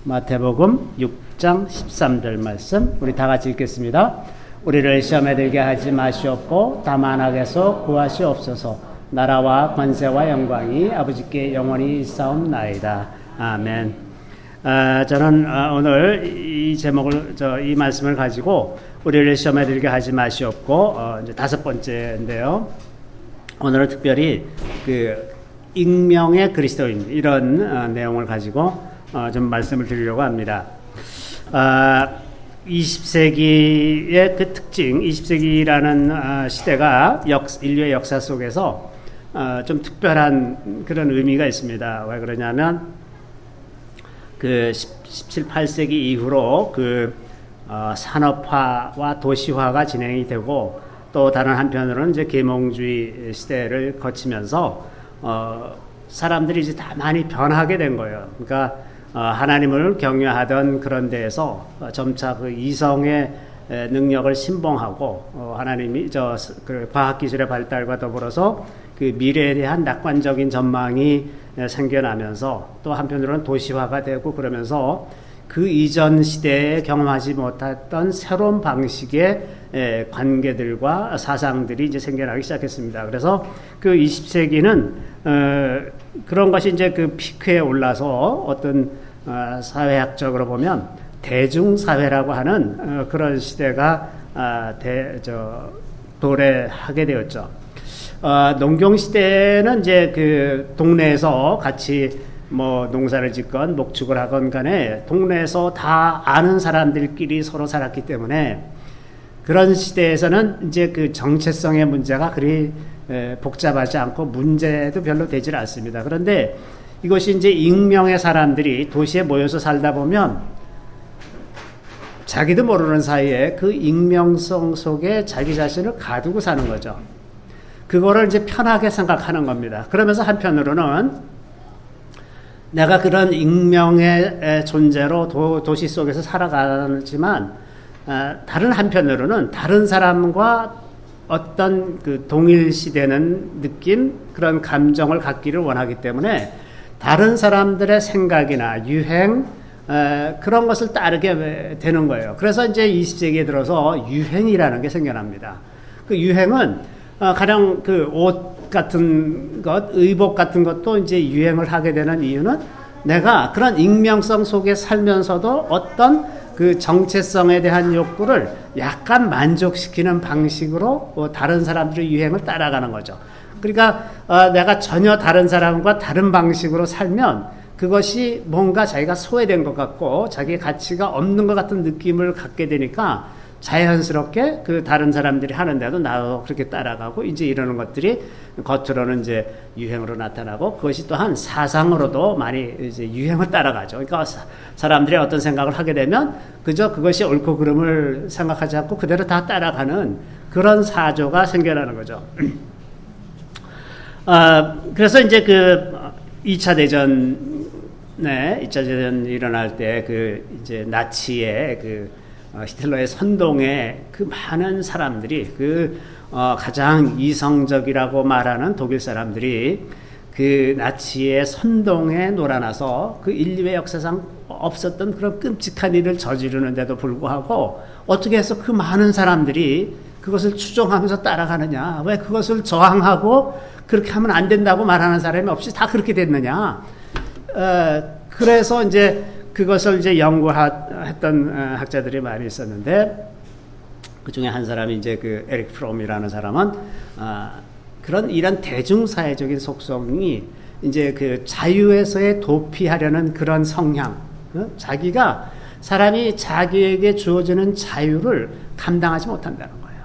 마태복음 6장 13절 말씀 우리 다 같이 읽겠습니다. 우리를 시험에 들게 하지 마시옵고 다만 악에서 구하시옵소서. 나라와 권세와 영광이 아버지께 영원히 있사옵나이다. 아멘. 저는 오늘 이 제목을 이 말씀을 가지고 우리를 시험에 들게 하지 마시옵고 이제 다섯 번째인데요. 오늘은 특별히 익명의 그리스도인 이런 내용을 가지고 좀 말씀을 드리려고 합니다. 20세기의 그 특징, 20세기라는 시대가 인류의 역사 속에서 좀 특별한 그런 의미가 있습니다. 왜 그러냐면 그 17, 18세기 이후로 산업화와 도시화가 진행이 되고 또 다른 한편으로는 이제 계몽주의 시대를 거치면서 사람들이 이제 다 많이 변하게 된 거예요. 그러니까 하나님을 경외하던 그런 데에서 점차 그 이성의 능력을 신봉하고 하나님이 과학기술의 발달과 더불어서 그 미래에 대한 낙관적인 전망이 생겨나면서 또 한편으로는 도시화가 되고 그러면서 그 이전 시대에 경험하지 못했던 새로운 방식의 관계들과 사상들이 이제 생겨나기 시작했습니다. 그래서 그 20세기는 그런 것이 이제 그 피크에 올라서 어떤 사회학적으로 보면 대중사회라고 하는 그런 시대가 도래하게 되었죠. 농경시대는 이제 그 동네에서 같이 농사를 짓건 목축을 하건 간에 동네에서 다 아는 사람들끼리 서로 살았기 때문에 그런 시대에서는 이제 그 정체성의 문제가 그리 복잡하지 않고 문제도 별로 되질 않습니다. 그런데 이것이 이제 익명의 사람들이 도시에 모여서 살다 보면 자기도 모르는 사이에 그 익명성 속에 자기 자신을 가두고 사는 거죠. 그거를 이제 편하게 생각하는 겁니다. 그러면서 한편으로는 내가 그런 익명의 존재로 도시 속에서 살아가지만 다른 한편으로는 다른 사람과 어떤 그 동일시되는 느낌, 그런 감정을 갖기를 원하기 때문에 다른 사람들의 생각이나 유행, 그런 것을 따르게 되는 거예요. 그래서 이제 20세기에 들어서 유행이라는 게 생겨납니다. 그 유행은 가령 그 옷 같은 것, 의복 같은 것도 이제 유행을 하게 되는 이유는 내가 그런 익명성 속에 살면서도 어떤 그 정체성에 대한 욕구를 약간 만족시키는 방식으로 다른 사람들의 유행을 따라가는 거죠. 그러니까 내가 전혀 다른 사람과 다른 방식으로 살면 그것이 뭔가 자기가 소외된 것 같고 자기의 가치가 없는 것 같은 느낌을 갖게 되니까 자연스럽게 그 다른 사람들이 하는데도 나도 그렇게 따라가고 이제 이러는 것들이 겉으로는 이제 유행으로 나타나고 그것이 또한 사상으로도 많이 이제 유행을 따라가죠. 그러니까 사람들이 어떤 생각을 하게 되면 그저 그것이 옳고 그름을 생각하지 않고 그대로 다 따라가는 그런 사조가 생겨나는 거죠. 그래서 이제 그 2차 대전이 일어날 때 이제 나치의 히틀러의 선동에 그 많은 사람들이 가장 이성적이라고 말하는 독일 사람들이 그 나치의 선동에 놀아나서 그 인류의 역사상 없었던 그런 끔찍한 일을 저지르는데도 불구하고 어떻게 해서 그 많은 사람들이 그것을 추종하면서 따라가느냐, 왜 그것을 저항하고 그렇게 하면 안 된다고 말하는 사람이 없이 다 그렇게 됐느냐. 그래서 이제 그것을 이제 연구했던 학자들이 많이 있었는데 그 중에 한 사람이 이제 그 에릭 프롬이라는 사람은 이런 대중사회적인 속성이 이제 그 자유에서의 도피하려는 그런 성향, 사람이 자기에게 주어지는 자유를 감당하지 못한다는 거예요.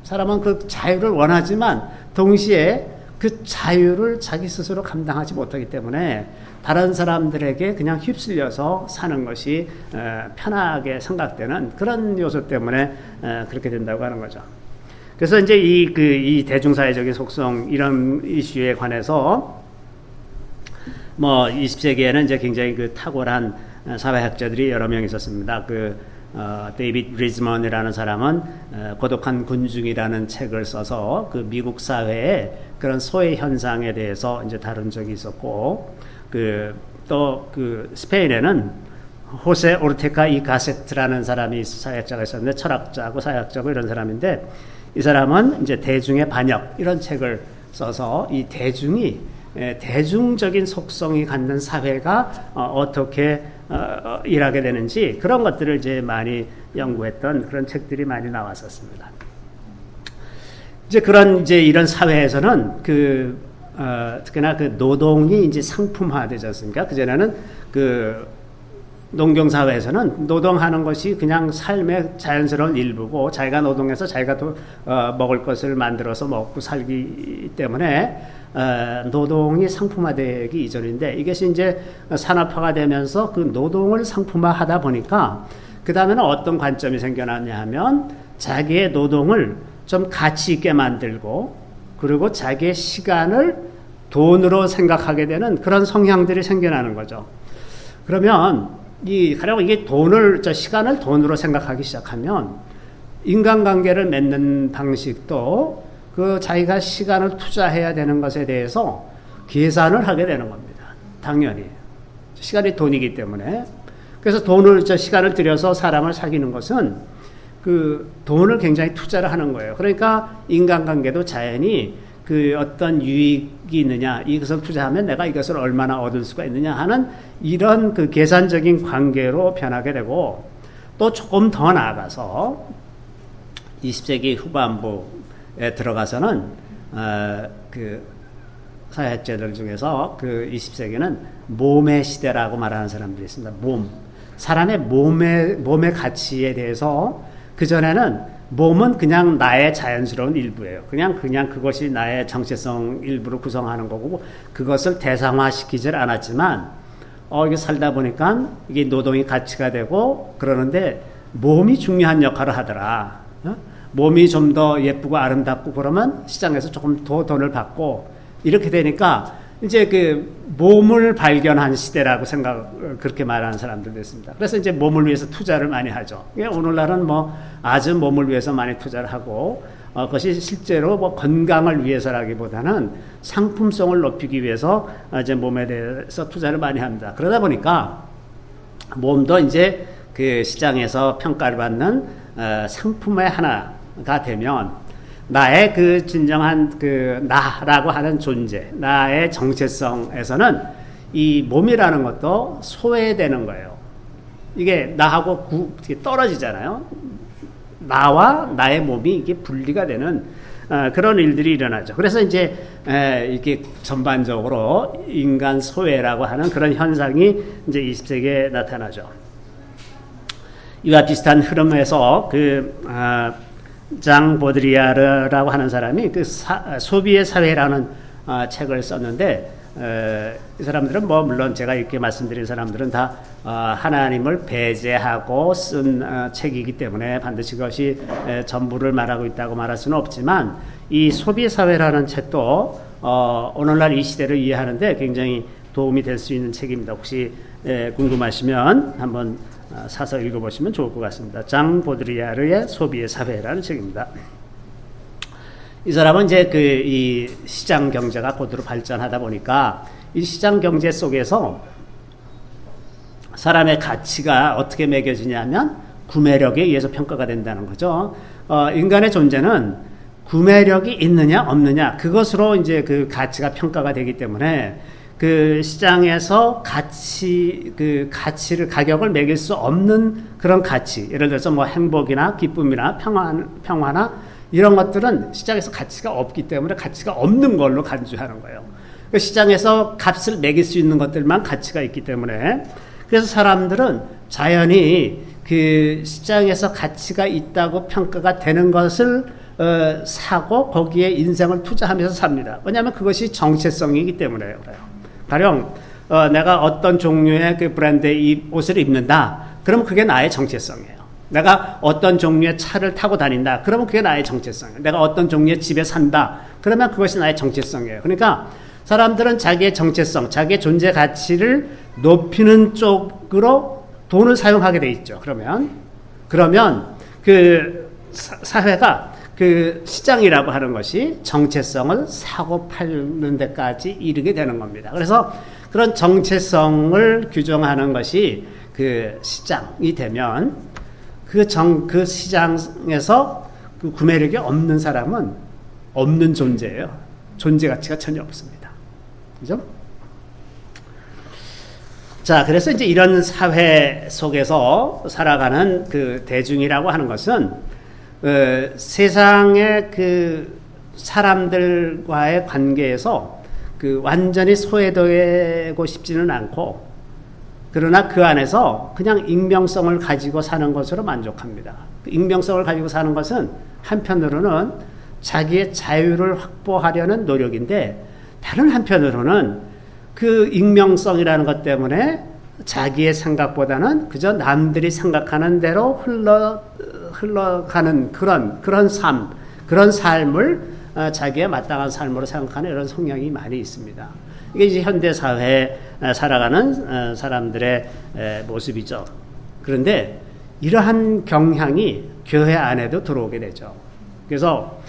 사람은 그 자유를 원하지만 동시에 그 자유를 자기 스스로 감당하지 못하기 때문에 다른 사람들에게 그냥 휩쓸려서 사는 것이 편하게 생각되는 그런 요소 때문에 그렇게 된다고 하는 거죠. 그래서 이제 이 대중사회적인 속성 이런 이슈에 관해서 20세기에는 이제 굉장히 그 탁월한 사회학자들이 여러 명 있었습니다. 데이비드 리즈먼이라는 사람은 고독한 군중이라는 책을 써서 그 미국 사회의 그런 소외 현상에 대해서 이제 다룬 적이 있었고, 또 그 스페인에는 호세 오르테카 이 가세트라는 사람이 사회학자가 있었는데 철학자고 사회학자고 이런 사람인데 이 사람은 이제 대중의 반역 이런 책을 써서 이 대중이 대중적인 속성이 갖는 사회가 어떻게 일하게 되는지 그런 것들을 이제 많이 연구했던 그런 책들이 많이 나왔었습니다. 이제 이런 사회에서는 특히나 그 노동이 이제 상품화되지 않습니까? 그전에는 농경 사회에서는 노동하는 것이 그냥 삶의 자연스러운 일부고 자기가 노동해서 자기가 먹을 것을 만들어서 먹고 살기 때문에 노동이 상품화되기 이전인데 이것이 이제 산업화가 되면서 그 노동을 상품화하다 보니까 그 다음에는 어떤 관점이 생겨났냐 하면 자기의 노동을 좀 가치 있게 만들고 그리고 자기의 시간을 돈으로 생각하게 되는 그런 성향들이 생겨나는 거죠. 그러면 가령 이게 시간을 돈으로 생각하기 시작하면 인간관계를 맺는 방식도 자기가 시간을 투자해야 되는 것에 대해서 계산을 하게 되는 겁니다. 당연히. 시간이 돈이기 때문에. 그래서 시간을 들여서 사람을 사귀는 것은 돈을 굉장히 투자를 하는 거예요. 그러니까 인간관계도 자연히 어떤 유익이 있느냐, 이것을 투자하면 내가 이것을 얼마나 얻을 수가 있느냐 하는 이런 계산적인 관계로 변하게 되고 또 조금 더 나아가서 20세기 후반부에 들어가서는 사회학자들 중에서 20세기는 몸의 시대라고 말하는 사람들이 있습니다. 사람의 몸의 가치에 대해서 그전에는 몸은 그냥 나의 자연스러운 일부예요. 그냥 그것이 나의 정체성 일부를 구성하는 거고 그것을 대상화시키질 않았지만 이게 살다 보니까 이게 노동이 가치가 되고 그러는데 몸이 중요한 역할을 하더라. 몸이 좀 더 예쁘고 아름답고 그러면 시장에서 조금 더 돈을 받고 이렇게 되니까 이제 몸을 발견한 시대라고 그렇게 말하는 사람들도 있습니다. 그래서 이제 몸을 위해서 투자를 많이 하죠. 오늘날은 아주 몸을 위해서 많이 투자를 하고, 그것이 실제로 건강을 위해서라기보다는 상품성을 높이기 위해서 이제 몸에 대해서 투자를 많이 합니다. 그러다 보니까 몸도 이제 시장에서 평가를 받는 상품의 하나가 되면 나의 진정한 나라고 하는 존재, 나의 정체성에서는 이 몸이라는 것도 소외되는 거예요. 이게 나하고 떨어지잖아요. 나와 나의 몸이 이게 분리가 되는 그런 일들이 일어나죠. 그래서 이제 이게 전반적으로 인간 소외라고 하는 그런 현상이 이제 20세기에 나타나죠. 이와 비슷한 흐름에서 장 보드리아르라고 하는 사람이 소비의 사회라는 책을 썼는데 이 사람들은 물론 제가 이렇게 말씀드린 사람들은 다 하나님을 배제하고 쓴 책이기 때문에 반드시 그것이 전부를 말하고 있다고 말할 수는 없지만 이 소비의 사회라는 책도 오늘날 이 시대를 이해하는데 굉장히 도움이 될 수 있는 책입니다. 혹시 궁금하시면 한번 사서 읽어보시면 좋을 것 같습니다. 장 보드리아르의 소비의 사회라는 책입니다. 이 사람은 이제 이 시장 경제가 고도로 발전하다 보니까 이 시장 경제 속에서 사람의 가치가 어떻게 매겨지냐면 구매력에 의해서 평가가 된다는 거죠. 인간의 존재는 구매력이 있느냐 없느냐 그것으로 이제 가치가 평가가 되기 때문에 시장에서 가격을 매길 수 없는 그런 가치, 예를 들어서 행복이나 기쁨이나 평화나 이런 것들은 시장에서 가치가 없기 때문에 가치가 없는 걸로 간주하는 거예요. 시장에서 값을 매길 수 있는 것들만 가치가 있기 때문에 그래서 사람들은 자연히 시장에서 가치가 있다고 평가가 되는 것을 사고 거기에 인생을 투자하면서 삽니다. 왜냐하면 그것이 정체성이기 때문에 그래요. 가령 내가 어떤 종류의 브랜드의 옷을 입는다. 그러면 그게 나의 정체성이에요. 내가 어떤 종류의 차를 타고 다닌다. 그러면 그게 나의 정체성이에요. 내가 어떤 종류의 집에 산다. 그러면 그것이 나의 정체성이에요. 그러니까 사람들은 자기의 정체성, 자기의 존재 가치를 높이는 쪽으로 돈을 사용하게 돼 있죠. 그러면 사회가 시장이라고 하는 것이 정체성을 사고 팔는 데까지 이르게 되는 겁니다. 그래서 그런 정체성을 규정하는 것이 그 시장이 되면 그 시장에서 그 구매력이 없는 사람은 없는 존재예요. 존재 가치가 전혀 없습니다. 그죠? 자, 그래서 이제 이런 사회 속에서 살아가는 그 대중이라고 하는 것은 세상의 그 사람들과의 관계에서 그 완전히 소외되고 싶지는 않고, 그러나 그 안에서 그냥 익명성을 가지고 사는 것으로 만족합니다. 익명성을 가지고 사는 것은 한편으로는 자기의 자유를 확보하려는 노력인데, 다른 한편으로는 그 익명성이라는 것 때문에 자기의 생각보다는 그저 남들이 생각하는 대로 흘러가는 그런 삶을 자기의 마땅한 삶으로 생각하는 이런 성향이 많이 있습니다. 이게 이제 현대 사회에 살아가는 사람들의 모습이죠. 그런데 이러한 경향이 교회 안에도 들어오게 되죠. 그래서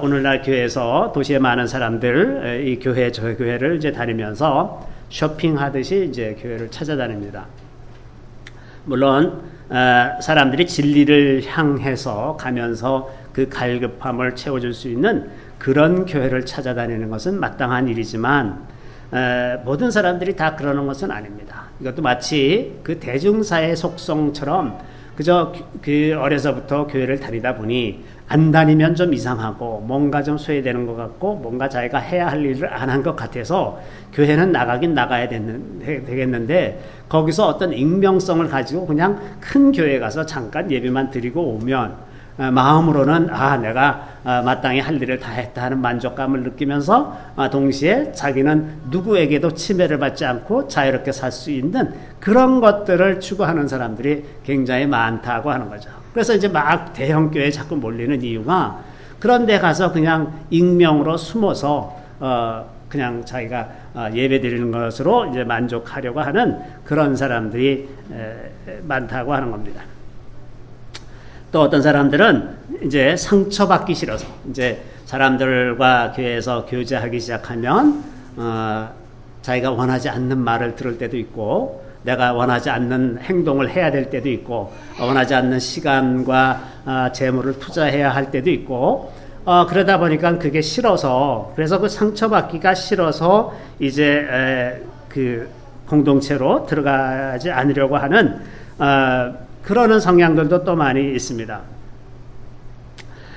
오늘날 교회에서 도시에 많은 사람들 이 교회 저 교회를 이제 다니면서 쇼핑하듯이 이제 교회를 찾아다닙니다. 물론 사람들이 진리를 향해서 가면서 그 갈급함을 채워줄 수 있는 그런 교회를 찾아다니는 것은 마땅한 일이지만 모든 사람들이 다 그러는 것은 아닙니다. 이것도 마치 그 대중사의 속성처럼 그저 그 어려서부터 교회를 다니다 보니 안 다니면 좀 이상하고 뭔가 좀 소외되는 것 같고 뭔가 자기가 해야 할 일을 안 한 것 같아서 교회는 나가긴 나가야 되겠는데 거기서 어떤 익명성을 가지고 그냥 큰 교회 가서 잠깐 예배만 드리고 오면 마음으로는 내가 마땅히 할 일을 다 했다 하는 만족감을 느끼면서 동시에 자기는 누구에게도 침해를 받지 않고 자유롭게 살 수 있는 그런 것들을 추구하는 사람들이 굉장히 많다고 하는 거죠. 그래서 이제 막 대형 교회에 자꾸 몰리는 이유가 그런 데 가서 그냥 익명으로 숨어서 그냥 자기가 예배 드리는 것으로 이제 만족하려고 하는 그런 사람들이 많다고 하는 겁니다. 또 어떤 사람들은 이제 상처받기 싫어서 이제 사람들과 교회에서 교제하기 시작하면 자기가 원하지 않는 말을 들을 때도 있고 내가 원하지 않는 행동을 해야 될 때도 있고 원하지 않는 시간과 재물을 투자해야 할 때도 있고 그러다 보니까 그게 싫어서 그래서 그 상처받기가 싫어서 이제 그 공동체로 들어가지 않으려고 하는 그러는 성향들도 또 많이 있습니다.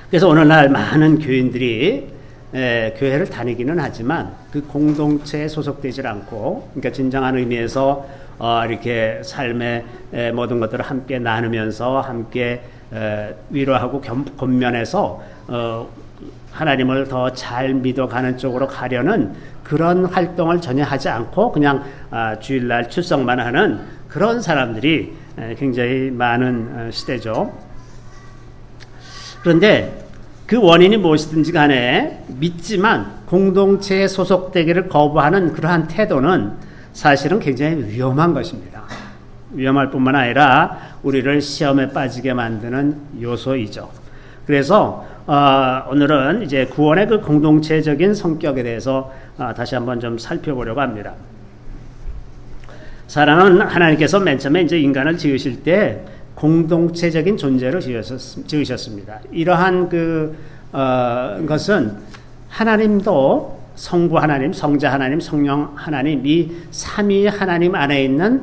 그래서 오늘날 많은 교인들이 교회를 다니기는 하지만 그 공동체에 소속되질 않고 그러니까 진정한 의미에서 이렇게 삶의 모든 것들을 함께 나누면서 함께 위로하고 권면해서 하나님을 더 잘 믿어가는 쪽으로 가려는 그런 활동을 전혀 하지 않고 그냥 주일날 출석만 하는 그런 사람들이 굉장히 많은 시대죠. 그런데 그 원인이 무엇이든지 간에 믿지만 공동체에 소속되기를 거부하는 그러한 태도는 사실은 굉장히 위험한 것입니다. 위험할 뿐만 아니라 우리를 시험에 빠지게 만드는 요소이죠. 그래서 오늘은 이제 구원의 그 공동체적인 성격에 대해서 다시 한번 좀 살펴보려고 합니다. 사람은 하나님께서 맨 처음에 이제 인간을 지으실 때 공동체적인 존재로 지으셨습니다. 이러한 것은 하나님도 성부 하나님, 성자 하나님, 성령 하나님 이 삼위 하나님 안에 있는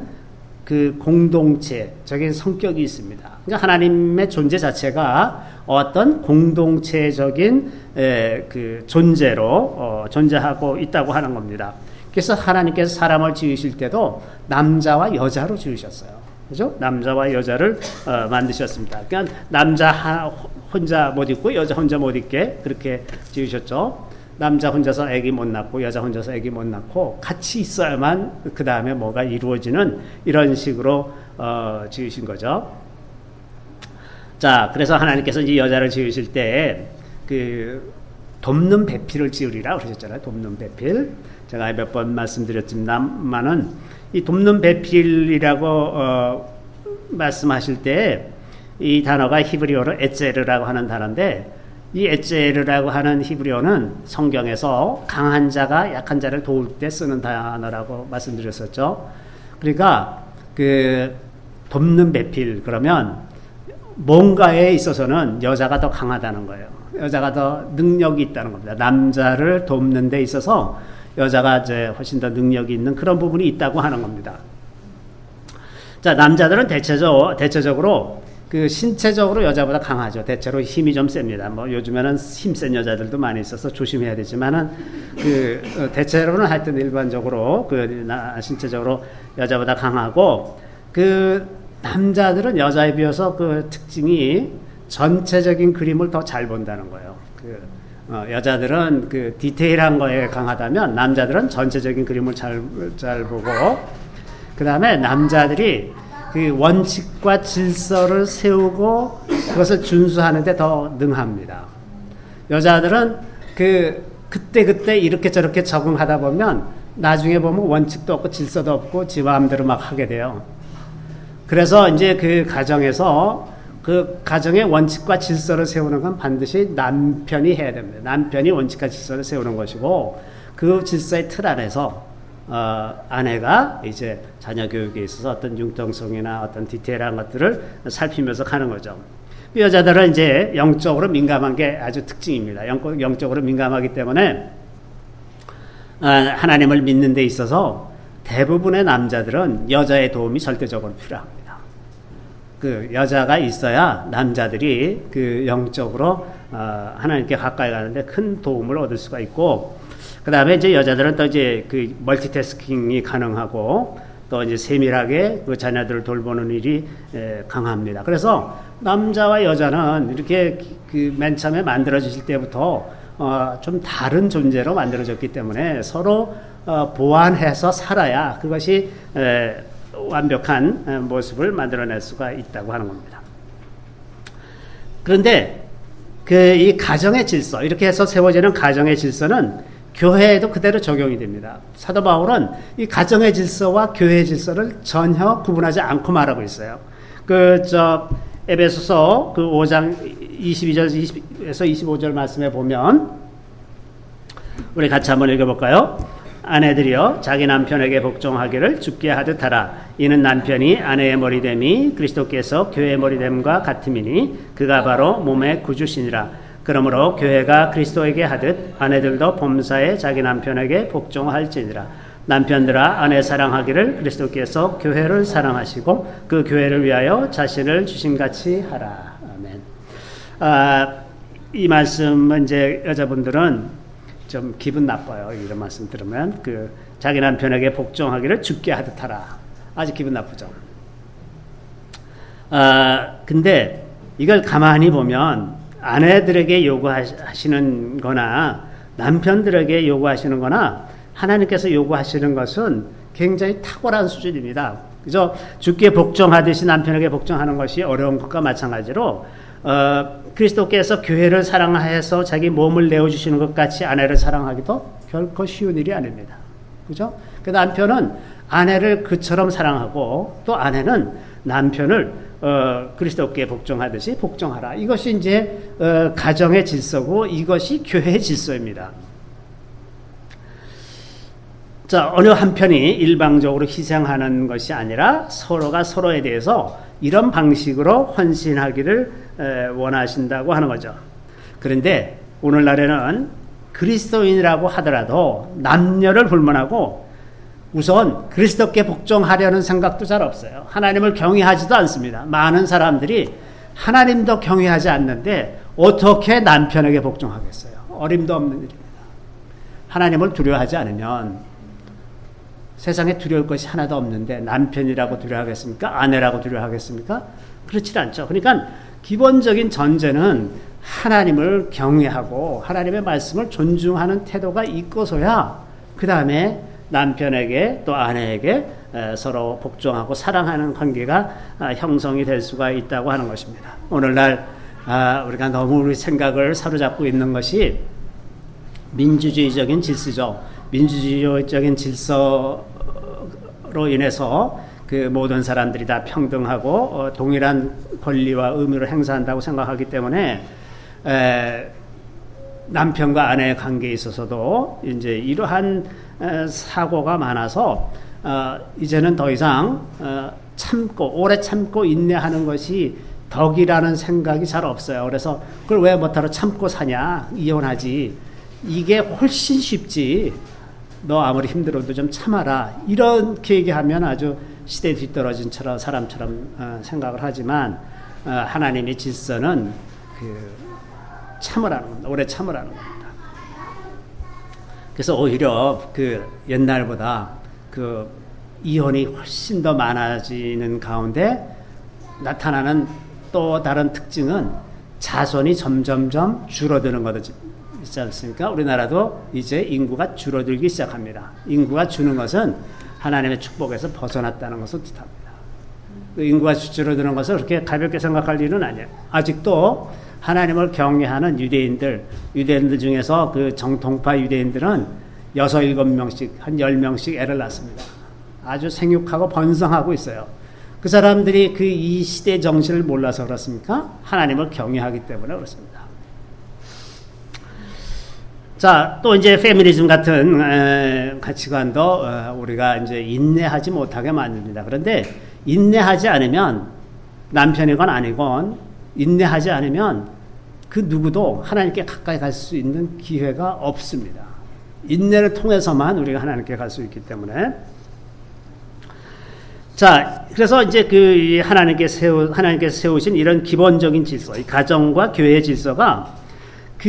그 공동체적인 성격이 있습니다. 그러니까 하나님의 존재 자체가 어떤 공동체적인 그 존재로 존재하고 있다고 하는 겁니다. 그래서 하나님께서 사람을 지으실 때도 남자와 여자로 지으셨어요. 그죠? 남자와 여자를 만드셨습니다. 그러니까 남자 혼자 못 있고 여자 혼자 못 있게 그렇게 지으셨죠. 남자 혼자서 아기 못 낳고 여자 혼자서 아기 못 낳고 같이 있어야만 그 다음에 뭐가 이루어지는 이런 식으로 지으신 거죠. 자, 그래서 하나님께서 이제 여자를 지으실 때 그 돕는 배필을 지으리라 그러셨잖아요. 돕는 배필. 제가 몇 번 말씀드렸지만은 이 돕는 배필이라고 말씀하실 때 이 단어가 히브리어로 에체르라고 하는 단어인데 이 에제르라고 하는 히브리어는 성경에서 강한 자가 약한 자를 도울 때 쓰는 단어라고 말씀드렸었죠. 그러니까 그 돕는 배필 그러면 뭔가에 있어서는 여자가 더 강하다는 거예요. 여자가 더 능력이 있다는 겁니다. 남자를 돕는 데 있어서 여자가 이제 훨씬 더 능력이 있는 그런 부분이 있다고 하는 겁니다. 자, 남자들은 대체적으로 그 신체적으로 여자보다 강하죠. 대체로 힘이 좀 셉니다. 뭐 요즘에는 힘센 여자들도 많이 있어서 조심해야 되지만은 대체로는 하여튼 일반적으로 신체적으로 여자보다 강하고 그 남자들은 여자에 비해서 그 특징이 전체적인 그림을 더 잘 본다는 거예요. 여자들은 그 디테일한 거에 강하다면 남자들은 전체적인 그림을 잘 보고 그 다음에 남자들이 그 원칙과 질서를 세우고 그것을 준수하는데 더 능합니다. 여자들은 그때 이렇게 저렇게 적응하다 보면 나중에 보면 원칙도 없고 질서도 없고 지 마음대로 막 하게 돼요. 그래서 이제 그 가정의 원칙과 질서를 세우는 건 반드시 남편이 해야 됩니다. 남편이 원칙과 질서를 세우는 것이고 그 질서의 틀 안에서 아내가 이제 자녀 교육에 있어서 어떤 융통성이나 어떤 디테일한 것들을 살피면서 가는 거죠. 여자들은 이제 영적으로 민감한 게 아주 특징입니다. 영적으로 민감하기 때문에 하나님을 믿는 데 있어서 대부분의 남자들은 여자의 도움이 절대적으로 필요합니다. 그 여자가 있어야 남자들이 그 영적으로 하나님께 가까이 가는데 큰 도움을 얻을 수가 있고, 그 다음에 이제 여자들은 또 이제 그 멀티태스킹이 가능하고 또 이제 세밀하게 그 자녀들을 돌보는 일이 강합니다. 그래서 남자와 여자는 이렇게 그 맨 처음에 만들어지실 때부터 좀 다른 존재로 만들어졌기 때문에 서로 보완해서 살아야 그것이 완벽한 모습을 만들어낼 수가 있다고 하는 겁니다. 그런데 이 가정의 질서, 이렇게 해서 세워지는 가정의 질서는 교회에도 그대로 적용이 됩니다. 사도 바울은 이 가정의 질서와 교회의 질서를 전혀 구분하지 않고 말하고 있어요. 에베소서 5장 22절에서 25절 말씀에 보면 우리 같이 한번 읽어볼까요? 아내들이여 자기 남편에게 복종하기를 주께 하듯 하라. 이는 남편이 아내의 머리됨이 그리스도께서 교회의 머리됨과 같음이니 그가 바로 몸의 구주시니라. 그러므로 교회가 그리스도에게 하듯 아내들도 범사에 자기 남편에게 복종할지니라. 남편들아 아내 사랑하기를 그리스도께서 교회를 사랑하시고 그 교회를 위하여 자신을 주심같이 하라. 아멘. 이 말씀은 이제 여자분들은 좀 기분 나빠요. 이런 말씀 들으면 자기 남편에게 복종하기를 주께 하듯 하라. 아주 기분 나쁘죠. 근데 이걸 가만히 보면 아내들에게 요구하시는 거나 남편들에게 요구하시는 거나 하나님께서 요구하시는 것은 굉장히 탁월한 수준입니다. 그죠? 주께 복종하듯이 남편에게 복종하는 것이 어려운 것과 마찬가지로 그리스도께서 교회를 사랑해서 자기 몸을 내어주시는 것 같이 아내를 사랑하기도 결코 쉬운 일이 아닙니다. 그죠? 그 남편은 아내를 그처럼 사랑하고 또 아내는 남편을 그리스도께 복종하듯이 복종하라. 이것이 이제 가정의 질서고 이것이 교회의 질서입니다. 자, 어느 한편이 일방적으로 희생하는 것이 아니라 서로가 서로에 대해서 이런 방식으로 헌신하기를 원하신다고 하는 거죠. 그런데 오늘날에는 그리스도인이라고 하더라도 남녀를 불문하고 우선 그리스도께 복종하려는 생각도 잘 없어요. 하나님을 경외하지도 않습니다. 많은 사람들이 하나님도 경외하지 않는데 어떻게 남편에게 복종하겠어요? 어림도 없는 일입니다. 하나님을 두려워하지 않으면 세상에 두려울 것이 하나도 없는데 남편이라고 두려워하겠습니까? 아내라고 두려워하겠습니까? 그렇지 않죠. 그러니까 기본적인 전제는 하나님을 경외하고 하나님의 말씀을 존중하는 태도가 있고서야 그 다음에 남편에게 또 아내에게 서로 복종하고 사랑하는 관계가 형성이 될 수가 있다고 하는 것입니다. 오늘날 우리가 너무 우리 생각을 사로잡고 있는 것이 민주주의적인 질서죠. 민주주의적인 질서로 인해서 그 모든 사람들이 다 평등하고 동일한 권리와 의무를 행사한다고 생각하기 때문에 남편과 아내의 관계에 있어서도 이제 이러한 사고가 많아서 이제는 더 이상 오래 참고 인내하는 것이 덕이라는 생각이 잘 없어요. 그래서 그걸 왜 못하러 참고 사냐, 이혼하지, 이게 훨씬 쉽지, 너 아무리 힘들어도 좀 참아라, 이렇게 얘기하면 아주 시대에 뒤떨어진 사람처럼 생각을 하지만 하나님의 질서는 참으라는 겁니다. 오래 참으라는 겁니다. 그래서 오히려 옛날보다 이혼이 훨씬 더 많아지는 가운데 나타나는 또 다른 특징은 자손이 점점점 줄어드는 것이지 않습니까? 우리나라도 이제 인구가 줄어들기 시작합니다. 인구가 주는 것은 하나님의 축복에서 벗어났다는 것을 뜻합니다. 인구가 줄어드는 것을 그렇게 가볍게 생각할 일은 아니에요. 아직도 하나님을 경외하는 유대인들 중에서 정통파 유대인들은 6, 7명씩, 한 10명씩 애를 낳습니다. 아주 생육하고 번성하고 있어요. 그 사람들이 이 시대 정신을 몰라서 그렇습니까? 하나님을 경외하기 때문에 그렇습니다. 자, 또 이제 페미니즘 같은 가치관도 우리가 이제 인내하지 못하게 만듭니다. 그런데 인내하지 않으면, 남편이건 아니건 인내하지 않으면 그 누구도 하나님께 가까이 갈 수 있는 기회가 없습니다. 인내를 통해서만 우리가 하나님께 갈 수 있기 때문에. 자, 그래서 이제 하나님께서 세우신 이런 기본적인 질서, 이 가정과 교회의 질서가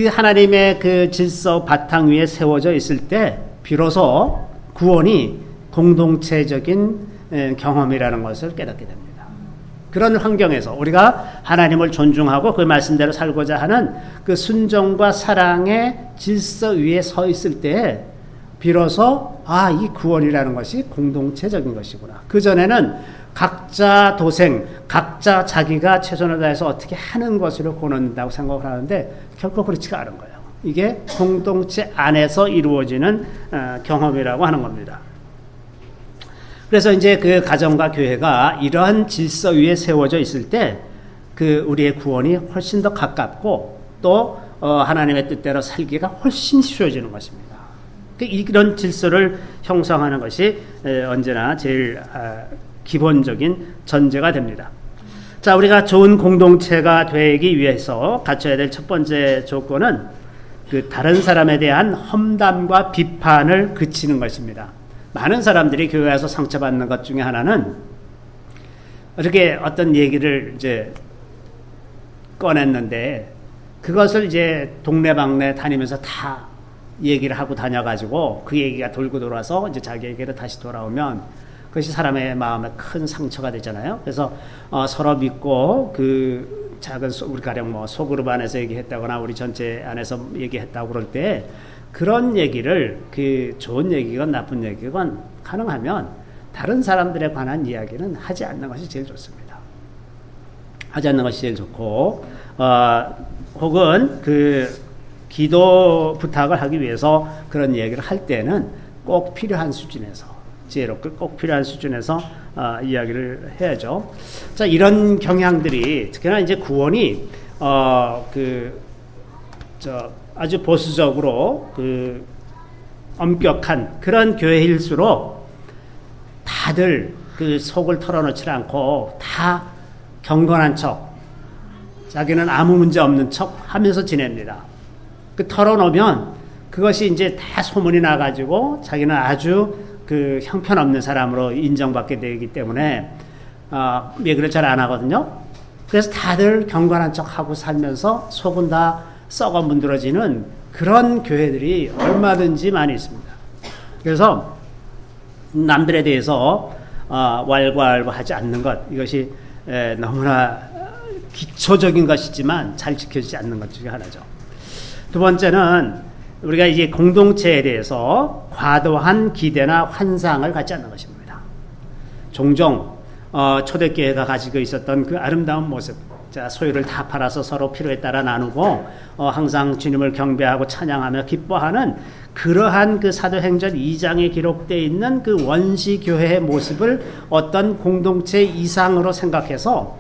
하나님의 질서 바탕 위에 세워져 있을 때 비로소 구원이 공동체적인 경험이라는 것을 깨닫게 됩니다. 그런 환경에서 우리가 하나님을 존중하고 그 말씀대로 살고자 하는 순종과 사랑의 질서 위에 서 있을 때 비로소 이 구원이라는 것이 공동체적인 것이구나. 그전에는 각자 도생, 각자 자기가 최선을 다해서 어떻게 하는 것으로 권한다고 생각을 하는데 결코 그렇지가 않은 거예요. 이게 공동체 안에서 이루어지는 경험이라고 하는 겁니다. 그래서 이제 가정과 교회가 이러한 질서 위에 세워져 있을 때 우리의 구원이 훨씬 더 가깝고 또 하나님의 뜻대로 살기가 훨씬 쉬워지는 것입니다. 이런 질서를 형성하는 것이 언제나 제일 기본적인 전제가 됩니다. 자, 우리가 좋은 공동체가 되기 위해서 갖춰야 될 첫 번째 조건은 다른 사람에 대한 험담과 비판을 그치는 것입니다. 많은 사람들이 교회에서 상처받는 것 중에 하나는 이렇게 어떤 얘기를 이제 꺼냈는데 그것을 이제 동네방네 다니면서 다 얘기를 하고 다녀가지고 그 얘기가 돌고 돌아서 이제 자기에게로 다시 돌아오면 그것이 사람의 마음에 큰 상처가 되잖아요. 그래서 서로 믿고 작은 우리 가령 소그룹 안에서 얘기했다거나 우리 전체 안에서 얘기했다고 그럴 때 그런 얘기를 좋은 얘기건 나쁜 얘기건 가능하면 다른 사람들에 관한 이야기는 하지 않는 것이 제일 좋습니다. 하지 않는 것이 제일 좋고 혹은 기도 부탁을 하기 위해서 그런 얘기를 할 때는 꼭 필요한 수준에서 지혜롭게 꼭 필요한 수준에서 이야기를 해야죠. 자, 이런 경향들이 특히나 이제 구원이 아주 보수적으로 엄격한 그런 교회일수록 다들 속을 털어놓지 않고 다 경건한 척, 자기는 아무 문제 없는 척 하면서 지냅니다. 털어놓으면 그것이 이제 다 소문이 나가지고 자기는 아주 형편없는 사람으로 인정받게 되기 때문에 얘기를 잘 안 하거든요. 그래서 다들 경건한 척하고 살면서 속은 다 썩어 문드러지는 그런 교회들이 얼마든지 많이 있습니다. 그래서 남들에 대해서 왈가왈부하지 않는 것, 이것이 너무나 기초적인 것이지만 잘 지켜지지 않는 것 중에 하나죠. 두 번째는 우리가 이제 공동체에 대해서 과도한 기대나 환상을 갖지 않는 것입니다. 종종 초대교회가 가지고 있었던 그 아름다운 모습, 소유를 다 팔아서 서로 필요에 따라 나누고 항상 주님을 경배하고 찬양하며 기뻐하는 그러한 사도행전 2장에 기록되어 있는 원시교회의 모습을 어떤 공동체 이상으로 생각해서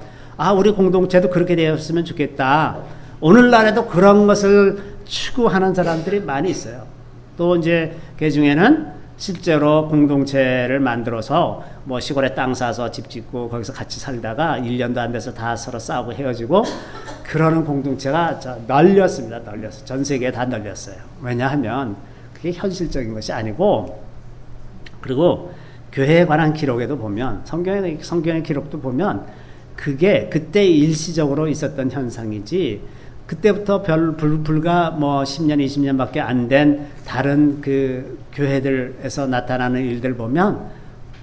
우리 공동체도 그렇게 되었으면 좋겠다. 오늘날에도 그런 것을 추구하는 사람들이 많이 있어요. 또 이제 그 중에는 실제로 공동체를 만들어서 뭐 시골에 땅 사서 집 짓고 거기서 같이 살다가 1년도 안 돼서 다 서로 싸우고 헤어지고 그러는 공동체가 널렸습니다. 널렸어요. 전 세계에 다 널렸어요. 왜냐하면 그게 현실적인 것이 아니고, 그리고 교회에 관한 기록에도 보면, 성경의 기록도 보면 그게 그때 일시적으로 있었던 현상이지, 그때부터 불과 뭐 10년, 20년밖에 안 된 다른 그 교회들에서 나타나는 일들 보면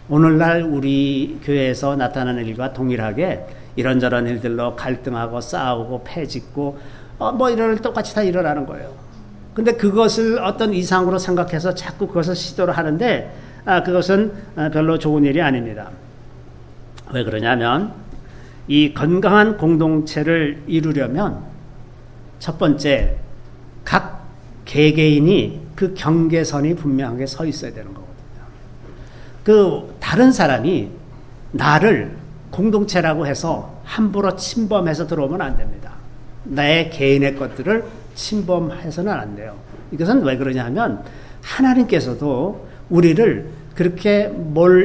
오늘날 우리 교회에서 나타나는 일과 동일하게 이런저런 일들로 갈등하고 싸우고 패짓고 뭐 이런 일 똑같이 다 일어나는 거예요. 근데 그것을 어떤 이상으로 생각해서 자꾸 그것을 시도를 하는데 그것은 별로 좋은 일이 아닙니다. 왜 그러냐면 이 건강한 공동체를 이루려면 첫 번째, 각 개개인이 그 경계선이 분명하게 서 있어야 되는 거거든요. 그 다른 사람이 나를 공동체라고 해서 함부로 침범해서 들어오면 안 됩니다. 나의 개인의 것들을 침범해서는 안 돼요. 이것은 왜 그러냐 하면 하나님께서도 우리를 그렇게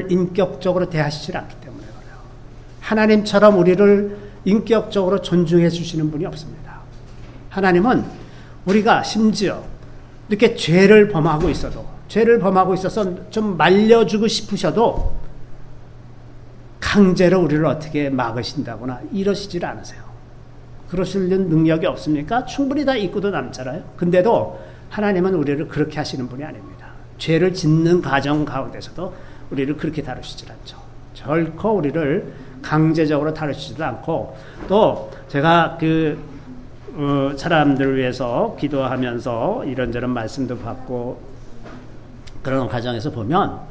인격적으로 대하시질 않기 때문에 그래요. 하나님처럼 우리를 인격적으로 존중해 주시는 분이 없습니다. 하나님은 우리가 심지어 이렇게 죄를 범하고 있어서 좀 말려주고 싶으셔도 강제로 우리를 어떻게 막으신다거나 이러시질 않으세요. 그러시는 능력이 없습니까? 충분히 다 있고도 남잖아요. 근데도 하나님은 우리를 그렇게 하시는 분이 아닙니다. 죄를 짓는 과정 가운데서도 우리를 그렇게 다루시질 않죠. 결코 우리를 강제적으로 다루시지도 않고, 또 제가 사람들을 위해서 기도하면서 이런저런 말씀도 받고 그런 과정에서 보면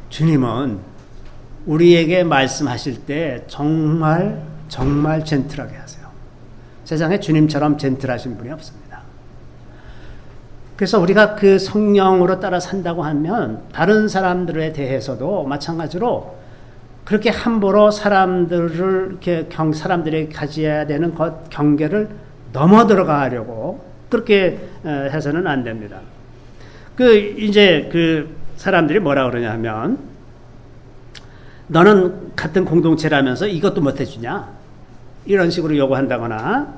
주님은 우리에게 말씀하실 때 정말 젠틀하게 하세요. 세상에 주님처럼 젠틀하신 분이 없습니다. 그래서 우리가 그 성령으로 따라 산다고 하면 다른 사람들에 대해서도 마찬가지로 그렇게 함부로 사람들이 가져야 되는 경계를 넘어 들어가려고 그렇게 해서는 안 됩니다. 이제 사람들이 뭐라 그러냐 하면, 너는 같은 공동체라면서 이것도 못 해주냐? 이런 식으로 요구한다거나,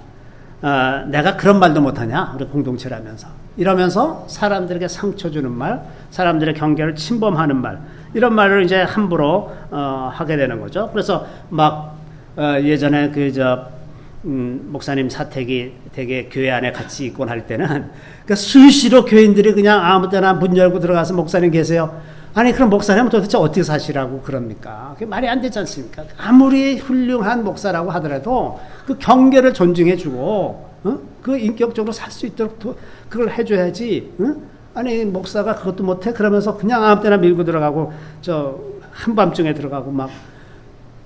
내가 그런 말도 못하냐? 우리 공동체라면서. 이러면서 사람들에게 상처 주는 말, 사람들의 경계를 침범하는 말, 이런 말을 이제 함부로 하게 되는 거죠. 그래서 막 예전에 목사님 사택이 되게 교회 안에 같이 있곤 할 때는 그러니까 수시로 교인들이 그냥 아무 때나 문 열고 들어가서 목사님 계세요. 아니 그럼 목사님은 도대체 어떻게 사시라고 그럽니까? 그게 말이 안 되지 않습니까? 아무리 훌륭한 목사라고 하더라도 그 경계를 존중해 주고 그 인격적으로 살 수 있도록 그걸 해줘야지. 아니 목사가 그것도 못해? 그러면서 그냥 아무 때나 밀고 들어가고 한밤중에 들어가고 막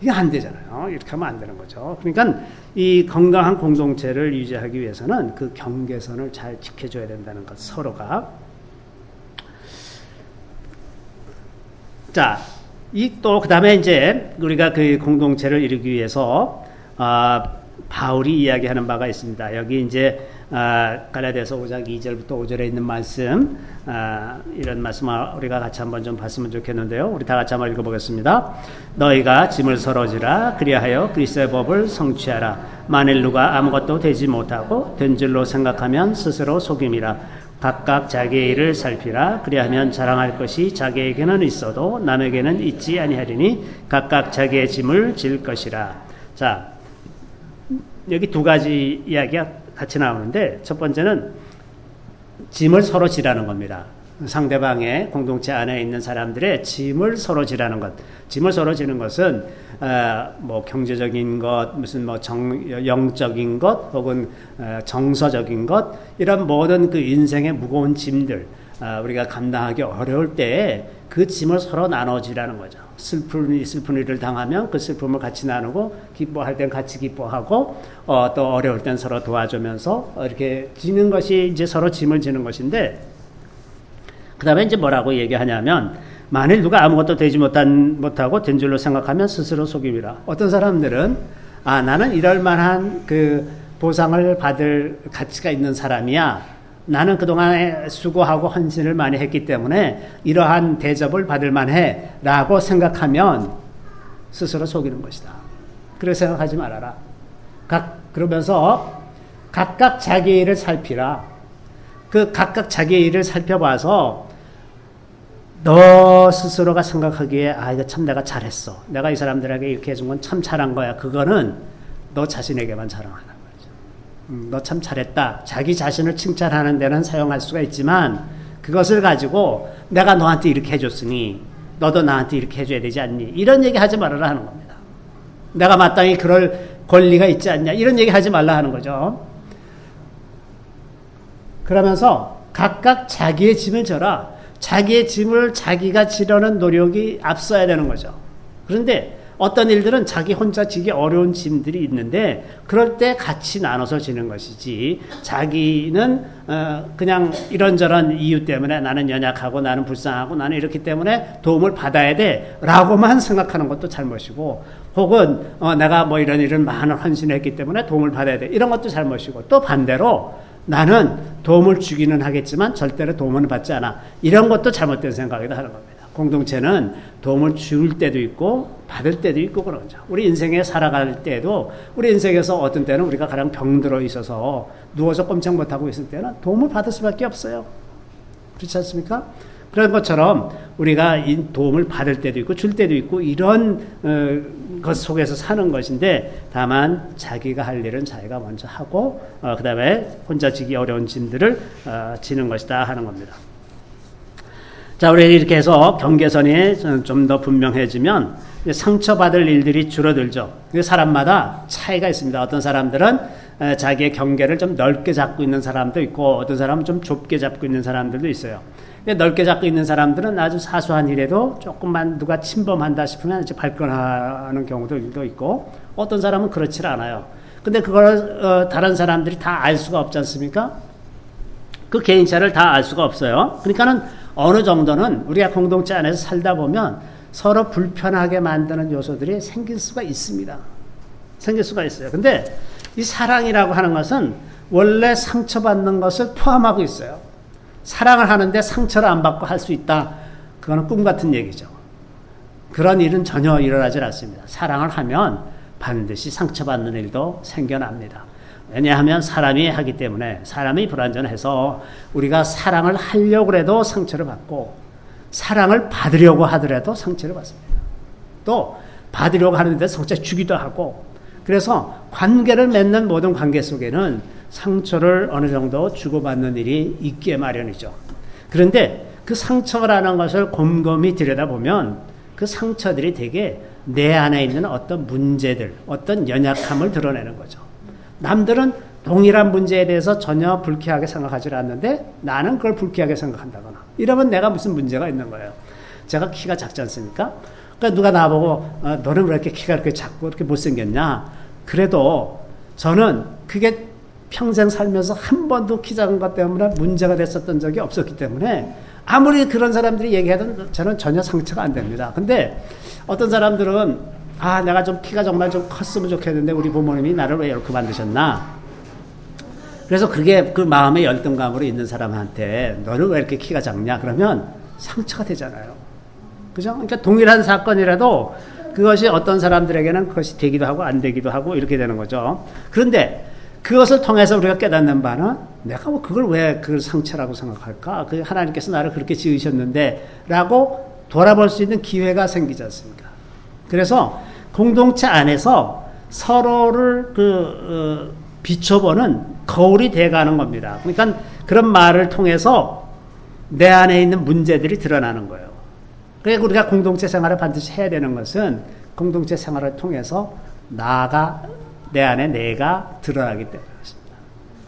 이게 안 되잖아요. 이렇게 하면 안 되는 거죠. 그러니까 이 건강한 공동체를 유지하기 위해서는 그 경계선을 잘 지켜줘야 된다는 것, 서로가. 자, 그 다음에 이제 우리가 그 공동체를 이루기 위해서 바울이 이야기하는 바가 있습니다. 여기 이제 갈라디아서 5장 2절부터 5절에 있는 말씀, 이런 말씀을 우리가 같이 한번 좀 봤으면 좋겠는데요. 우리 다 같이 한번 읽어보겠습니다. 너희가 짐을 서로 지라. 그리하여 그리스도의 법을 성취하라. 만일 누가 아무것도 되지 못하고 된 줄로 생각하면 스스로 속임이라. 각각 자기의 일을 살피라. 그리하면 자랑할 것이 자기에게는 있어도 남에게는 있지 아니하리니 각각 자기의 짐을 질 것이라. 자, 여기 두 가지 이야기가 같이 나오는데, 첫 번째는 짐을 서로 지라는 겁니다. 상대방의 공동체 안에 있는 사람들의 짐을 서로 지라는 것. 짐을 서로 지는 것은 뭐 경제적인 것, 무슨 뭐 영적인 것, 혹은 정서적인 것, 이런 모든 그 인생의 무거운 짐들, 우리가 감당하기 어려울 때에 그 짐을 서로 나눠지라는 거죠. 슬픈 일을 당하면 그 슬픔을 같이 나누고, 기뻐할 땐 같이 기뻐하고, 또 어려울 땐 서로 도와주면서 이렇게 지는 것이 이제 서로 짐을 지는 것인데, 그 다음에 이제 뭐라고 얘기하냐면, 만일 누가 아무것도 되지 못하고 된 줄로 생각하면 스스로 속임이라. 어떤 사람들은 나는 이럴 만한 그 보상을 받을 가치가 있는 사람이야 나는 그동안에 수고하고 헌신을 많이 했기 때문에 이러한 대접을 받을 만해 라고 생각하면 스스로 속이는 것이다. 그렇게 생각하지 말아라. 그러면서 각각 자기 일을 살피라. 그 각각 자기 일을 살펴봐서 너 스스로가 생각하기에 이거 참 내가 잘했어. 내가 이 사람들에게 이렇게 해준 건 참 잘한 거야. 그거는 너 자신에게만 자랑하는 거죠. 너 참 잘했다. 자기 자신을 칭찬하는 데는 사용할 수가 있지만 그것을 가지고 내가 너한테 이렇게 해줬으니 너도 나한테 이렇게 해줘야 되지 않니? 이런 얘기 하지 말아라 하는 겁니다. 내가 마땅히 그럴 권리가 있지 않냐? 이런 얘기 하지 말라 하는 거죠. 그러면서 각각 자기의 짐을 져라. 자기의 짐을 자기가 지려는 노력이 앞서야 되는 거죠. 그런데 어떤 일들은 자기 혼자 지기 어려운 짐들이 있는데 그럴 때 같이 나눠서 지는 것이지 자기는 그냥 이런저런 이유 때문에 나는 연약하고 나는 불쌍하고 나는 이렇기 때문에 도움을 받아야 돼 라고만 생각하는 것도 잘못이고 혹은 내가 뭐 이런 많은 헌신을 했기 때문에 도움을 받아야 돼 이런 것도 잘못이고 또 반대로 나는 도움을 주기는 하겠지만 절대로 도움을 받지 않아 이런 것도 잘못된 생각이다 하는 겁니다. 공동체는 도움을 줄 때도 있고 받을 때도 있고 그런 거죠. 우리 인생에 살아갈 때도 우리 인생에서 어떤 때는 우리가 가장 병들어 있어서 누워서 꼼짝 못하고 있을 때는 도움을 받을 수밖에 없어요. 그렇지 않습니까? 그런 것처럼 우리가 이 도움을 받을 때도 있고 줄 때도 있고 이런 것 속에서 사는 것인데 다만 자기가 할 일은 자기가 먼저 하고 그 다음에 혼자 지기 어려운 짐들을 지는 것이다 하는 겁니다. 자, 우리 이렇게 해서 경계선이 좀 더 분명해지면 상처받을 일들이 줄어들죠. 사람마다 차이가 있습니다. 어떤 사람들은 자기의 경계를 좀 넓게 잡고 있는 사람도 있고 어떤 사람은 좀 좁게 잡고 있는 사람들도 있어요. 넓게 잡고 있는 사람들은 아주 사소한 일에도 조금만 누가 침범한다 싶으면 이제 발끈하는 경우도 있고 어떤 사람은 그렇지 않아요. 근데 그걸 다른 사람들이 다 알 수가 없지 않습니까? 그 개인차를 다 알 수가 없어요. 그러니까는 어느 정도는 우리가 공동체 안에서 살다 보면 서로 불편하게 만드는 요소들이 생길 수가 있습니다. 생길 수가 있어요. 근데 이 사랑이라고 하는 것은 원래 상처받는 것을 포함하고 있어요. 사랑을 하는데 상처를 안 받고 할 수 있다. 그거는 꿈 같은 얘기죠. 그런 일은 전혀 일어나지 않습니다. 사랑을 하면 반드시 상처받는 일도 생겨납니다. 왜냐하면 사람이 하기 때문에 사람이 불완전해서 우리가 사랑을 하려고 해도 상처를 받고 사랑을 받으려고 하더라도 상처를 받습니다. 또 받으려고 하는데 상처 주기도 하고 그래서 관계를 맺는 모든 관계 속에는 상처를 어느 정도 주고받는 일이 있기에 마련이죠. 그런데 그 상처라는 것을 곰곰이 들여다보면 그 상처들이 되게 내 안에 있는 어떤 문제들, 어떤 연약함을 드러내는 거죠. 남들은 동일한 문제에 대해서 전혀 불쾌하게 생각하지 않는데 나는 그걸 불쾌하게 생각한다거나 이러면 내가 무슨 문제가 있는 거예요. 제가 키가 작지 않습니까? 그러니까 누가 나보고 너는 왜 이렇게 키가 이렇게 작고 이렇게 못생겼냐? 그래도 저는 그게 평생 살면서 한 번도 키 작은 것 때문에 문제가 됐었던 적이 없었기 때문에 아무리 그런 사람들이 얘기하든 저는 전혀 상처가 안 됩니다. 근데 어떤 사람들은 내가 좀 키가 정말 좀 컸으면 좋겠는데 우리 부모님이 나를 왜 이렇게 만드셨나? 그래서 그게 그 마음의 열등감으로 있는 사람한테 너는 왜 이렇게 키가 작냐? 그러면 상처가 되잖아요. 그죠? 그러니까 동일한 사건이라도 그것이 어떤 사람들에게는 그것이 되기도 하고 안 되기도 하고 이렇게 되는 거죠. 그런데 그것을 통해서 우리가 깨닫는 바는 내가 뭐 그걸 왜 그 상처라고 생각할까? 그 하나님께서 나를 그렇게 지으셨는데 라고 돌아볼 수 있는 기회가 생기지 않습니까? 그래서 공동체 안에서 서로를 비춰보는 거울이 돼가는 겁니다. 그러니까 그런 말을 통해서 내 안에 있는 문제들이 드러나는 거예요. 그러니까 우리가 공동체 생활을 반드시 해야 되는 것은 공동체 생활을 통해서 내 안에 내가 드러나기 때문입니다.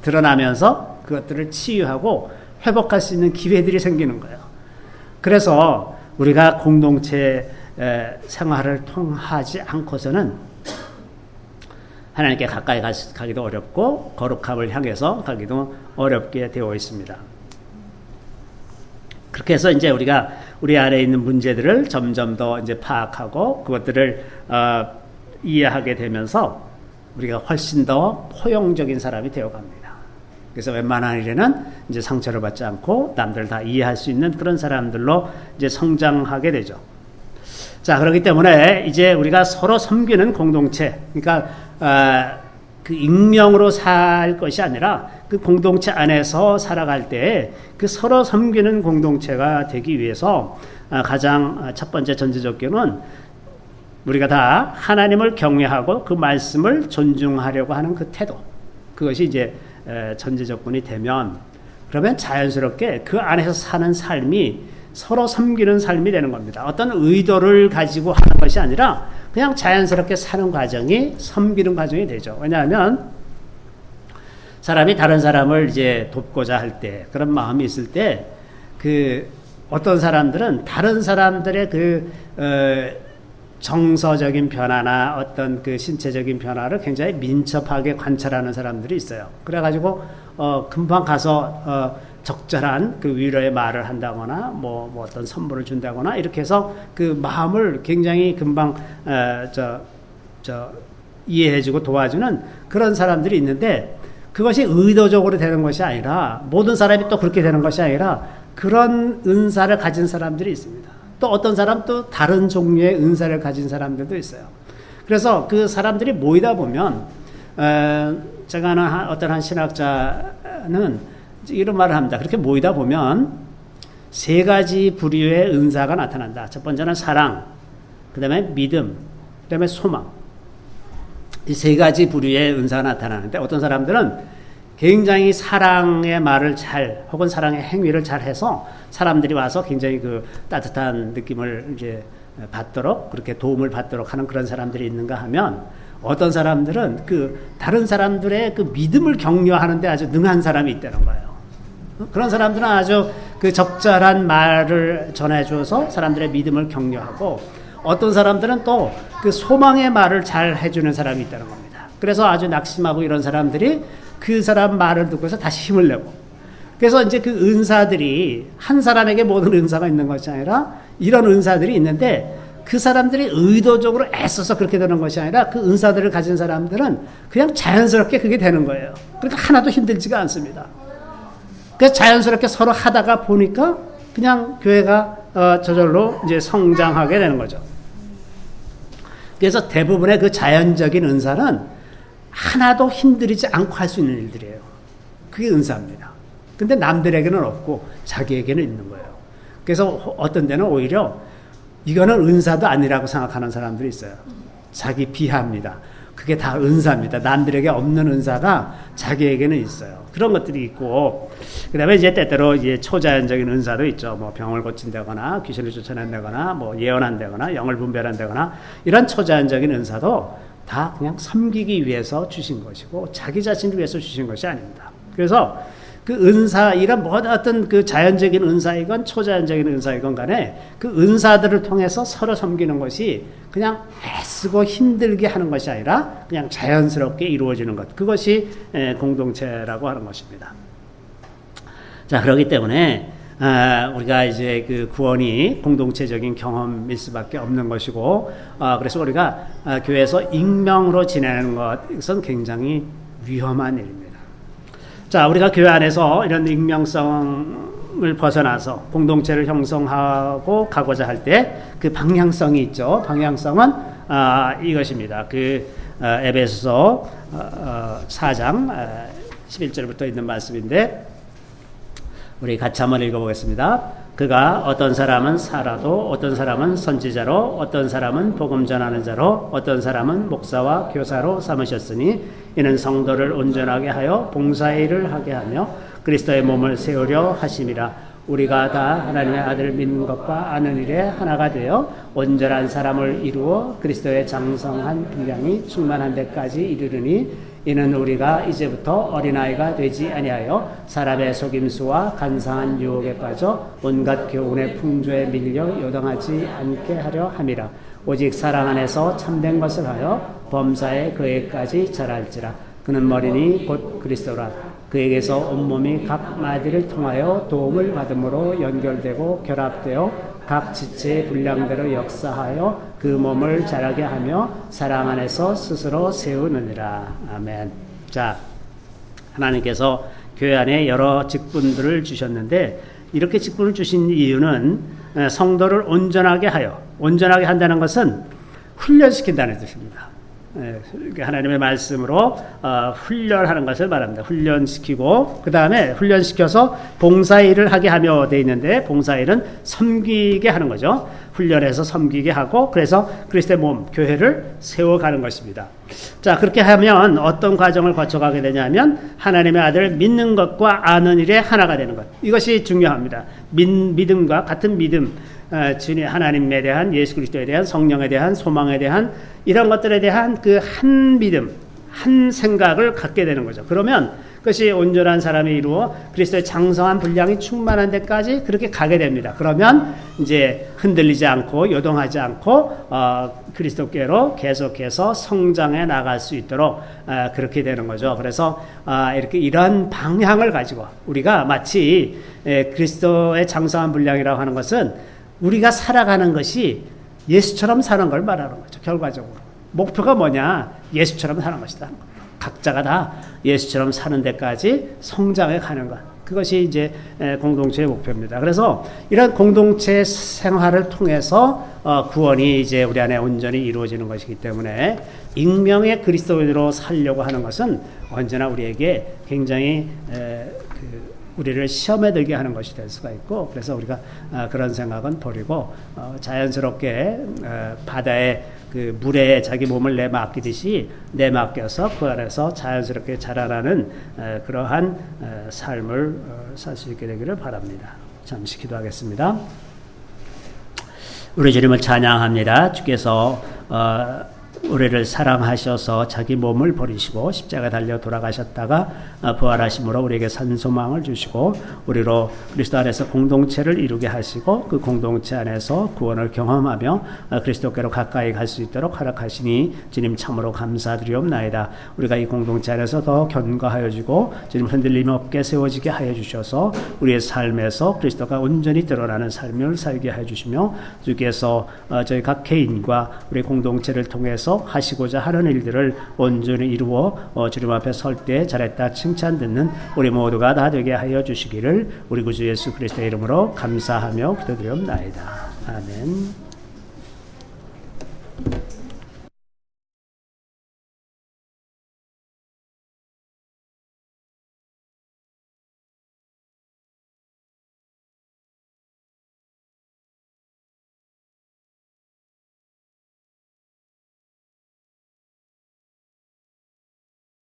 드러나면서 그것들을 치유하고 회복할 수 있는 기회들이 생기는 거예요. 그래서 우리가 공동체 생활을 통하지 않고서는 하나님께 가까이 가기도 어렵고 거룩함을 향해서 가기도 어렵게 되어 있습니다. 그렇게 해서 이제 우리가 우리 안에 있는 문제들을 점점 더 이제 파악하고 그것들을 이해하게 되면서 우리가 훨씬 더 포용적인 사람이 되어갑니다. 그래서 웬만한 일에는 이제 상처를 받지 않고 남들 다 이해할 수 있는 그런 사람들로 이제 성장하게 되죠. 자, 그렇기 때문에 이제 우리가 서로 섬기는 공동체, 그러니까 그 익명으로 살 것이 아니라 그 공동체 안에서 살아갈 때 그 서로 섬기는 공동체가 되기 위해서 가장 첫 번째 전제조건은 우리가 다 하나님을 경외하고 그 말씀을 존중하려고 하는 그 태도, 그것이 이제 전제조건이 되면, 그러면 자연스럽게 그 안에서 사는 삶이 서로 섬기는 삶이 되는 겁니다. 어떤 의도를 가지고 하는 것이 아니라 그냥 자연스럽게 사는 과정이 섬기는 과정이 되죠. 왜냐하면 사람이 다른 사람을 이제 돕고자 할 때, 그런 마음이 있을 때, 어떤 사람들은 다른 사람들의 정서적인 변화나 어떤 그 신체적인 변화를 굉장히 민첩하게 관찰하는 사람들이 있어요. 그래가지고 금방 가서 적절한 그 위로의 말을 한다거나 뭐 어떤 선물을 준다거나 이렇게 해서 그 마음을 굉장히 금방 이해해주고 도와주는 그런 사람들이 있는데, 그것이 의도적으로 되는 것이 아니라, 모든 사람이 또 그렇게 되는 것이 아니라 그런 은사를 가진 사람들이 있습니다. 또 어떤 사람 또 다른 종류의 은사를 가진 사람들도 있어요. 그래서 그 사람들이 모이다 보면 제가 아는 어떤 한 신학자는 이런 말을 합니다. 그렇게 모이다 보면 세 가지 부류의 은사가 나타난다. 첫 번째는 사랑, 그 다음에 믿음, 그 다음에 소망. 이 세 가지 부류의 은사가 나타나는데, 어떤 사람들은 굉장히 사랑의 말을 혹은 사랑의 행위를 잘 해서 사람들이 와서 굉장히 그 따뜻한 느낌을 이제 받도록, 그렇게 도움을 받도록 하는 그런 사람들이 있는가 하면, 어떤 사람들은 다른 사람들의 그 믿음을 격려하는데 아주 능한 사람이 있다는 거예요. 그런 사람들은 아주 그 적절한 말을 전해줘서 사람들의 믿음을 격려하고, 어떤 사람들은 또 그 소망의 말을 잘 해주는 사람이 있다는 겁니다. 그래서 아주 낙심하고 이런 사람들이 그 사람 말을 듣고서 다시 힘을 내고, 그래서 이제 그 은사들이 한 사람에게 모든 은사가 있는 것이 아니라 이런 은사들이 있는데, 그 사람들이 의도적으로 애써서 그렇게 되는 것이 아니라 그 은사들을 가진 사람들은 그냥 자연스럽게 그게 되는 거예요. 그러니까 하나도 힘들지가 않습니다. 그래서 자연스럽게 서로 하다가 보니까 그냥 교회가 저절로 이제 성장하게 되는 거죠. 그래서 대부분의 그 자연적인 은사는 하나도 힘들이지 않고 할 수 있는 일들이에요. 그게 은사입니다. 근데 남들에게는 없고 자기에게는 있는 거예요. 그래서 어떤 데는 오히려 이거는 은사도 아니라고 생각하는 사람들이 있어요. 자기 비하입니다. 그게 다 은사입니다. 남들에게 없는 은사가 자기에게는 있어요. 그런 것들이 있고, 그 다음에 이제 때때로 이제 초자연적인 은사도 있죠. 뭐 병을 고친다거나, 귀신을 쫓아낸다거나, 뭐 예언한다거나, 영을 분별한다거나, 이런 초자연적인 은사도 다 그냥 섬기기 위해서 주신 것이고, 자기 자신을 위해서 주신 것이 아닙니다. 그래서 그 은사, 이런 어떤 그 자연적인 은사이건 초자연적인 은사이건 간에 그 은사들을 통해서 서로 섬기는 것이 그냥 애쓰고 힘들게 하는 것이 아니라 그냥 자연스럽게 이루어지는 것. 그것이 공동체라고 하는 것입니다. 자, 그렇기 때문에 우리가 이제 그 구원이 공동체적인 경험일 수밖에 없는 것이고, 그래서 우리가 교회에서 익명으로 지내는 것은 굉장히 위험한 일입니다. 자, 우리가 교회 안에서 이런 익명성을 벗어나서 공동체를 형성하고 가고자 할 때 그 방향성이 있죠. 방향성은 이것입니다. 에베소서 4장 11절부터 있는 말씀인데, 우리 같이 한번 읽어보겠습니다. 그가 어떤 사람은 사라도, 어떤 사람은 선지자로, 어떤 사람은 복음 전하는 자로, 어떤 사람은 목사와 교사로 삼으셨으니 이는 성도를 온전하게 하여 봉사의 일을 하게 하며 그리스도의 몸을 세우려 하심이라. 우리가 다 하나님의 아들을 믿는 것과 아는 일에 하나가 되어 온전한 사람을 이루어 그리스도의 장성한 분량이 충만한 데까지 이르르니, 이는 우리가 이제부터 어린아이가 되지 아니하여 사람의 속임수와 간사한 유혹에 빠져 온갖 교훈의 풍조에 밀려 요동하지 않게 하려 함이라. 오직 사랑 안에서 참된 것을 하여 범사에 그에까지 자랄지라. 그는 머리니 곧 그리스도라. 그에게서 온몸이 각 마디를 통하여 도움을 받음으로 연결되고 결합되어 각 지체의 분량대로 역사하여 그 몸을 자라게 하며 사랑 안에서 스스로 세우느니라. 아멘. 자, 하나님께서 교회 안에 여러 직분들을 주셨는데 이렇게 직분을 주신 이유는 성도를 온전하게 한다는 것은 훈련시킨다는 뜻입니다. 하나님의 말씀으로 훈련하는 것을 말합니다. 훈련시키고 그 다음에 훈련시켜서 봉사일을 하게 하며 되어 있는데 봉사일은 섬기게 하는 거죠. 훈련해서 섬기게 하고 그래서 그리스도의 몸, 교회를 세워가는 것입니다. 자, 그렇게 하면 어떤 과정을 거쳐가게 되냐면 하나님의 아들을 믿는 것과 아는 일에 하나가 되는 것. 이것이 중요합니다. 믿음과 같은 믿음, 주님 하나님에 대한 예수 그리스도에 대한 성령에 대한 소망에 대한 이런 것들에 대한 그 한 믿음, 한 생각을 갖게 되는 거죠. 그러면 그것이 온전한 사람이 이루어 그리스도의 장성한 분량이 충만한 데까지 그렇게 가게 됩니다. 그러면 이제 흔들리지 않고 요동하지 않고 그리스도께로 계속해서 성장해 나갈 수 있도록 그렇게 되는 거죠. 그래서 이렇게 이런 방향을 가지고 우리가 마치 그리스도의 장성한 분량이라고 하는 것은 우리가 살아가는 것이 예수처럼 사는 걸 말하는 거죠. 결과적으로. 목표가 뭐냐? 예수처럼 사는 것이다. 각자가 다 예수처럼 사는 데까지 성장해 가는 것. 그것이 이제 공동체의 목표입니다. 그래서 이런 공동체 생활을 통해서 구원이 이제 우리 안에 온전히 이루어지는 것이기 때문에 익명의 그리스도인으로 살려고 하는 것은 언제나 우리에게 굉장히 우리를 시험에 들게 하는 것이 될 수가 있고 그래서 우리가 그런 생각은 버리고 자연스럽게 바다에 그 물에 자기 몸을 내맡기듯이 내맡겨서 그 안에서 자연스럽게 자라나는 그러한 삶을 살 수 있게 되기를 바랍니다. 잠시 기도하겠습니다. 우리 주님을 찬양합니다. 주께서 우리를 사랑하셔서 자기 몸을 버리시고 십자가 달려 돌아가셨다가 부활하심으로 우리에게 산소망을 주시고 우리로 그리스도 안에서 공동체를 이루게 하시고 그 공동체 안에서 구원을 경험하며 그리스도께로 가까이 갈 수 있도록 허락하시니 주님 참으로 감사드리옵나이다. 우리가 이 공동체 안에서 더 견고하여 주고 주님 흔들림 없게 세워지게 하여 주셔서 우리의 삶에서 그리스도가 온전히 드러나는 삶을 살게 하여 주시며 주께서 저희 각 개인과 우리 공동체를 통해서 하시고자 하는 일들을 온전히 이루어 주님 앞에 설 때 잘했다 칭찬 듣는 우리 모두가 다 되게 하여 주시기를 우리 구주 예수 그리스도의 이름으로 감사하며 기도드리옵나이다. 아멘.